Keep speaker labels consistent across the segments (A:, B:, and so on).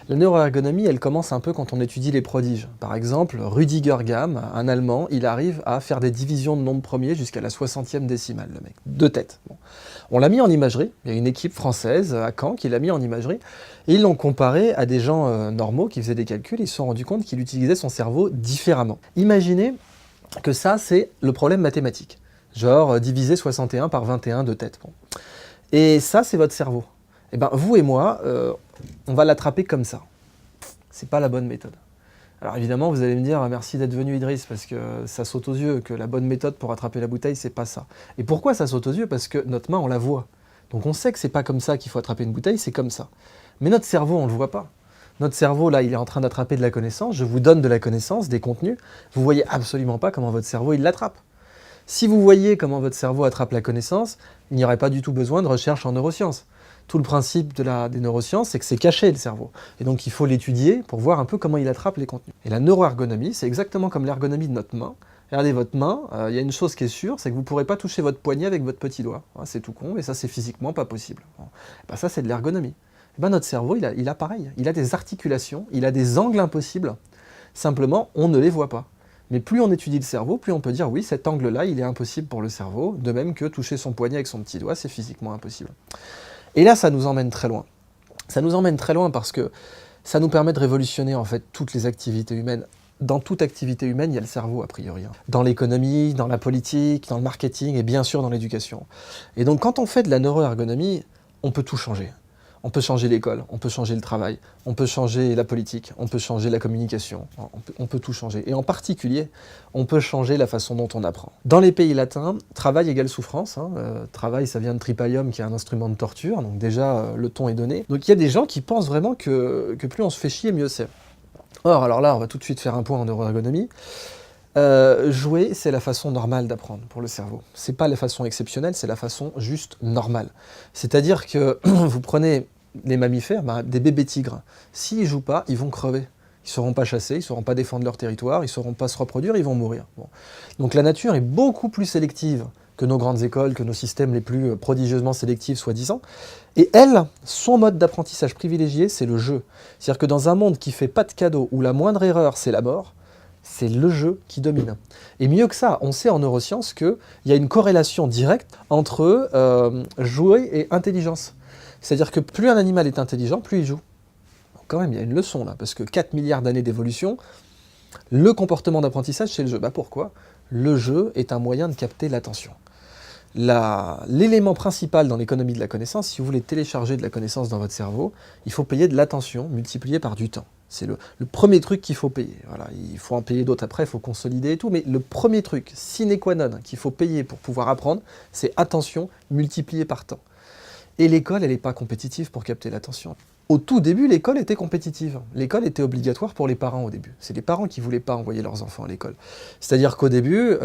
A: La neuroergonomie, elle commence un peu quand on étudie les prodiges. Par exemple, Rüdiger Gamm, un Allemand, il arrive à faire des divisions de nombres premiers jusqu'à la 60e décimale, le mec. 2 têtes. Bon. On l'a mis en imagerie, il y a une équipe française à Caen qui l'a mis en imagerie, et ils l'ont comparé à des gens normaux qui faisaient des calculs, et ils se sont rendus compte qu'il utilisait son cerveau différemment. Imaginez que ça, c'est le problème mathématique. Genre, diviser 61 par 21 de tête. Bon. Et ça, c'est votre cerveau. Eh bien, vous et moi, on va l'attraper comme ça. C'est pas la bonne méthode. Alors évidemment, vous allez me dire, merci d'être venu Idriss, parce que ça saute aux yeux, que la bonne méthode pour attraper la bouteille, c'est pas ça. Et pourquoi ça saute aux yeux? Parce que notre main, on la voit. Donc on sait que c'est pas comme ça qu'il faut attraper une bouteille, c'est comme ça. Mais notre cerveau, on le voit pas. Notre cerveau, là, il est en train d'attraper de la connaissance, je vous donne de la connaissance, des contenus, vous voyez absolument pas comment votre cerveau, il l'attrape. Si vous voyez comment votre cerveau attrape la connaissance, il n'y aurait pas du tout besoin de recherche en neurosciences. Tout le principe des neurosciences, c'est que c'est caché le cerveau. Et donc il faut l'étudier pour voir un peu comment il attrape les contenus. Et la neuroergonomie, c'est exactement comme l'ergonomie de notre main. Regardez votre main, il y a une chose qui est sûre, c'est que vous ne pourrez pas toucher votre poignet avec votre petit doigt. C'est tout con, mais ça c'est physiquement pas possible. Ça c'est de l'ergonomie. Notre cerveau, il a pareil. Il a des articulations, il a des angles impossibles. Simplement, on ne les voit pas. Mais plus on étudie le cerveau, plus on peut dire oui, cet angle-là, il est impossible pour le cerveau, de même que toucher son poignet avec son petit doigt, c'est physiquement impossible. Et là, ça nous emmène très loin. Ça nous emmène très loin parce que ça nous permet de révolutionner en fait toutes les activités humaines. Dans toute activité humaine, il y a le cerveau a priori. Dans l'économie, dans la politique, dans le marketing et bien sûr dans l'éducation. Et donc quand on fait de la neuroergonomie, on peut tout changer. On peut changer l'école, on peut changer le travail, on peut changer la politique, on peut changer la communication, on peut tout changer. Et en particulier, on peut changer la façon dont on apprend. Dans les pays latins, travail égale souffrance. Travail, ça vient de tripalium, qui est un instrument de torture, donc déjà, le ton est donné. Donc il y a des gens qui pensent vraiment que plus on se fait chier, mieux c'est. Or, alors là, on va tout de suite faire un point en neuroergonomie. Jouer, c'est la façon normale d'apprendre pour le cerveau. C'est pas la façon exceptionnelle, c'est la façon juste normale. C'est-à-dire que vous prenez les mammifères, des bébés tigres. S'ils jouent pas, ils vont crever. Ils ne sauront pas chasser, ils ne sauront pas défendre leur territoire, ils ne sauront pas se reproduire, ils vont mourir. Bon. Donc la nature est beaucoup plus sélective que nos grandes écoles, que nos systèmes les plus prodigieusement sélectifs, soi-disant. Et elle, son mode d'apprentissage privilégié, c'est le jeu. C'est-à-dire que dans un monde qui fait pas de cadeaux, où la moindre erreur, c'est la mort, c'est le jeu qui domine. Et mieux que ça, on sait en neurosciences qu'il y a une corrélation directe entre jouer et intelligence. C'est-à-dire que plus un animal est intelligent, plus il joue. Donc quand même, il y a une leçon là, parce que 4 milliards d'années d'évolution, le comportement d'apprentissage, c'est le jeu. Pourquoi? Le jeu est un moyen de capter l'attention. L'élément principal dans l'économie de la connaissance, si vous voulez télécharger de la connaissance dans votre cerveau, il faut payer de l'attention multipliée par du temps. C'est le premier truc qu'il faut payer. Voilà, il faut en payer d'autres après, il faut consolider et tout, mais le premier truc, sine qua non, qu'il faut payer pour pouvoir apprendre, c'est attention multipliée par temps. Et l'école, elle n'est pas compétitive pour capter l'attention. Au tout début, l'école était compétitive. L'école était obligatoire pour les parents au début. C'est les parents qui ne voulaient pas envoyer leurs enfants à l'école. C'est-à-dire qu'au début,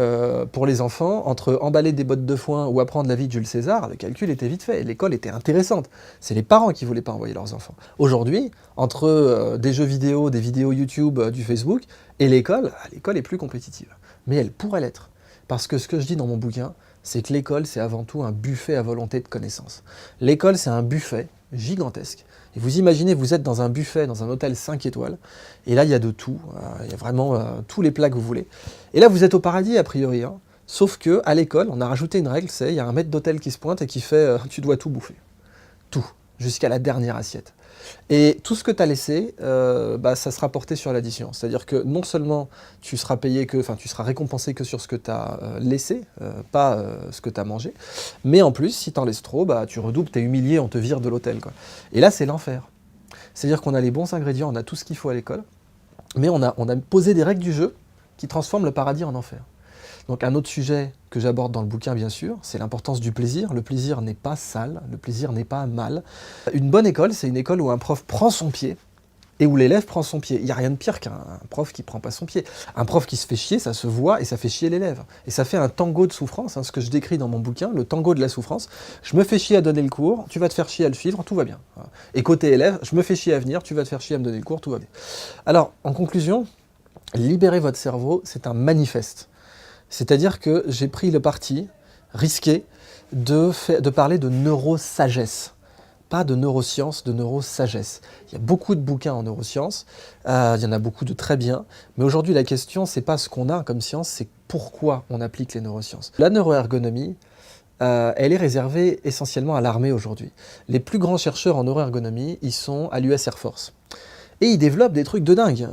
A: pour les enfants, entre emballer des bottes de foin ou apprendre la vie de Jules César, le calcul était vite fait. L'école était intéressante. C'est les parents qui ne voulaient pas envoyer leurs enfants. Aujourd'hui, entre des jeux vidéo, des vidéos YouTube, du Facebook, et l'école est plus compétitive. Mais elle pourrait l'être. Parce que ce que je dis dans mon bouquin, c'est que l'école, c'est avant tout un buffet à volonté de connaissances. L'école, c'est un buffet gigantesque. Et vous imaginez, vous êtes dans un buffet, dans un hôtel 5 étoiles, et là, il y a de tout. Il y a vraiment tous les plats que vous voulez. Et là, vous êtes au paradis, a priori. Sauf qu'à l'école, on a rajouté une règle, c'est il y a un maître d'hôtel qui se pointe et qui fait tu dois tout bouffer. Tout. Jusqu'à la dernière assiette. Et tout ce que tu as laissé, ça sera porté sur l'addition. C'est-à-dire que non seulement tu seras récompensé que sur ce que tu as laissé, pas ce que tu as mangé, mais en plus, si tu en laisses trop, tu redoubles, tu es humilié, on te vire de l'hôtel. Et là, c'est l'enfer. C'est-à-dire qu'on a les bons ingrédients, on a tout ce qu'il faut à l'école, mais on a posé des règles du jeu qui transforment le paradis en enfer. Donc un autre sujet que j'aborde dans le bouquin, bien sûr, c'est l'importance du plaisir. Le plaisir n'est pas sale, le plaisir n'est pas mal. Une bonne école, c'est une école où un prof prend son pied et où l'élève prend son pied. Il n'y a rien de pire qu'un prof qui ne prend pas son pied. Un prof qui se fait chier, ça se voit et ça fait chier l'élève. Et ça fait un tango de souffrance, ce que je décris dans mon bouquin, le tango de la souffrance. Je me fais chier à donner le cours, tu vas te faire chier à le suivre, tout va bien. Et côté élève, je me fais chier à venir, tu vas te faire chier à me donner le cours, tout va bien. Alors, en conclusion, libérer votre cerveau, c'est un manifeste. C'est-à-dire que j'ai pris le parti risqué de parler de neurosagesse. pas de neurosciences, de neurosagesse. Il y a beaucoup de bouquins en neurosciences, il y en a beaucoup de très bien, mais aujourd'hui la question, c'est pas ce qu'on a comme science, c'est pourquoi on applique les neurosciences. La neuroergonomie, elle est réservée essentiellement à l'armée aujourd'hui. Les plus grands chercheurs en neuroergonomie, ils sont à l'US Air Force. Et ils développent des trucs de dingue,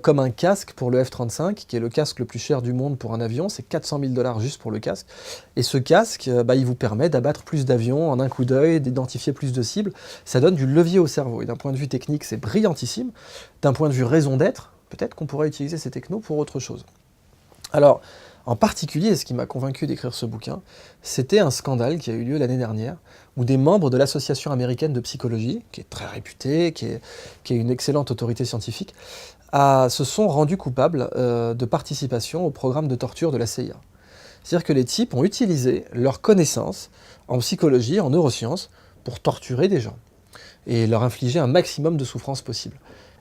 A: comme un casque pour le F-35, qui est le casque le plus cher du monde pour un avion, c'est 400 000 $ juste pour le casque. Et ce casque, il vous permet d'abattre plus d'avions en un coup d'œil, d'identifier plus de cibles. Ça donne du levier au cerveau. Et d'un point de vue technique, c'est brillantissime. D'un point de vue raison d'être, peut-être qu'on pourrait utiliser ces technos pour autre chose. Alors, en particulier, ce qui m'a convaincu d'écrire ce bouquin, c'était un scandale qui a eu lieu l'année dernière, où des membres de l'Association américaine de psychologie, qui est très réputée, qui est une excellente autorité scientifique, se sont rendus coupables de participation au programme de torture de la CIA. C'est-à-dire que les types ont utilisé leurs connaissances en psychologie, en neurosciences, pour torturer des gens, et leur infliger un maximum de souffrance possible.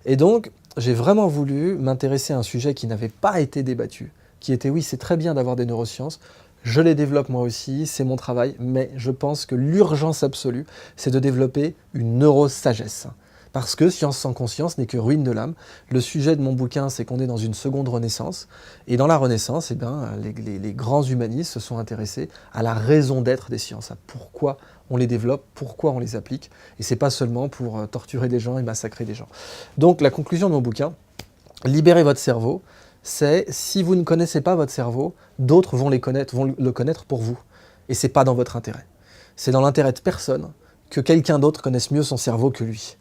A: Et donc, j'ai vraiment voulu m'intéresser à un sujet qui n'avait pas été débattu, qui était, oui, c'est très bien d'avoir des neurosciences, je les développe moi aussi, c'est mon travail, mais je pense que l'urgence absolue, c'est de développer une neurosagesse. Parce que science sans conscience n'est que ruine de l'âme. Le sujet de mon bouquin, c'est qu'on est dans une seconde renaissance. Et dans la renaissance, les grands humanistes se sont intéressés à la raison d'être des sciences, à pourquoi on les développe, pourquoi on les applique. Et c'est pas seulement pour torturer des gens et massacrer des gens. Donc la conclusion de mon bouquin, libérez votre cerveau, c'est si vous ne connaissez pas votre cerveau, d'autres vont le connaître pour vous. Et c'est pas dans votre intérêt. C'est dans l'intérêt de personne que quelqu'un d'autre connaisse mieux son cerveau que lui.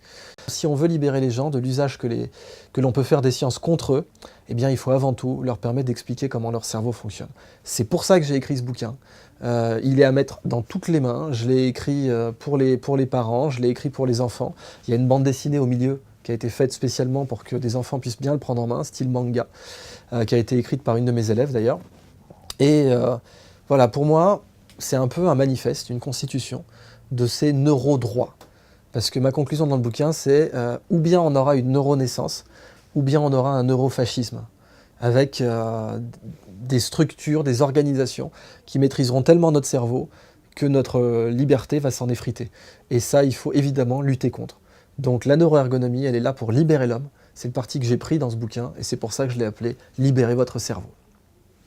A: Si on veut libérer les gens de l'usage que l'on peut faire des sciences contre eux, eh bien il faut avant tout leur permettre d'expliquer comment leur cerveau fonctionne. C'est pour ça que j'ai écrit ce bouquin. Il est à mettre dans toutes les mains. Je l'ai écrit pour les parents, je l'ai écrit pour les enfants. Il y a une bande dessinée au milieu qui a été faite spécialement pour que des enfants puissent bien le prendre en main, style manga, qui a été écrite par une de mes élèves d'ailleurs. Et voilà, pour moi, c'est un peu un manifeste, une constitution de ces neurodroits. Parce que ma conclusion dans le bouquin, c'est ou bien on aura une neuronaissance, ou bien on aura un neurofascisme, avec des structures, des organisations qui maîtriseront tellement notre cerveau que notre liberté va s'en effriter. Et ça, il faut évidemment lutter contre. Donc la neuroergonomie, elle est là pour libérer l'homme. C'est le parti que j'ai pris dans ce bouquin, et c'est pour ça que je l'ai appelé « Libérez votre cerveau ».